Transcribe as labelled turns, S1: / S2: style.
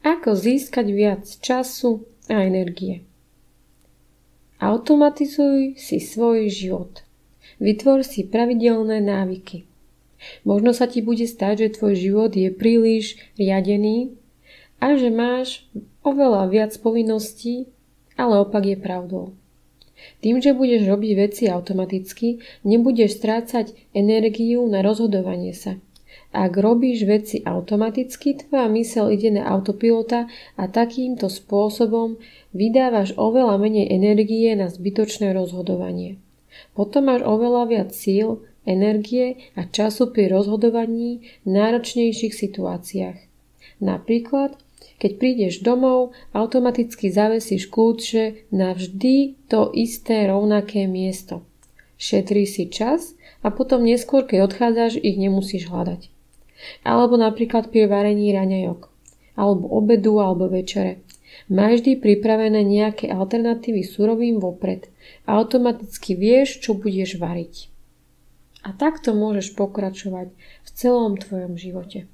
S1: Ako získať viac času a energie? Automatizuj si svoj život. Vytvor si pravidelné návyky. Možno sa ti bude stať, že tvoj život je príliš riadený a že máš oveľa viac povinností, ale opak je pravdou. Tým, že budeš robiť veci automaticky, nebudeš strácať energiu na rozhodovanie sa. Ak robíš veci automaticky, tvoja myseľ ide na autopilota a takýmto spôsobom vydávaš oveľa menej energie na zbytočné rozhodovanie. Potom máš oveľa viac síl, energie a času pri rozhodovaní v náročnejších situáciách. Napríklad, keď prídeš domov, automaticky zavesíš kľúče na vždy to isté rovnaké miesto. Šetríš si čas a potom neskôr, keď odchádzaš, ich nemusíš hľadať. Alebo napríklad pri varení raňajok, alebo obedu, alebo večere. Máš vždy pripravené nejaké alternatívy surovín vopred. Automaticky vieš, čo budeš variť. A takto môžeš pokračovať v celom tvojom živote.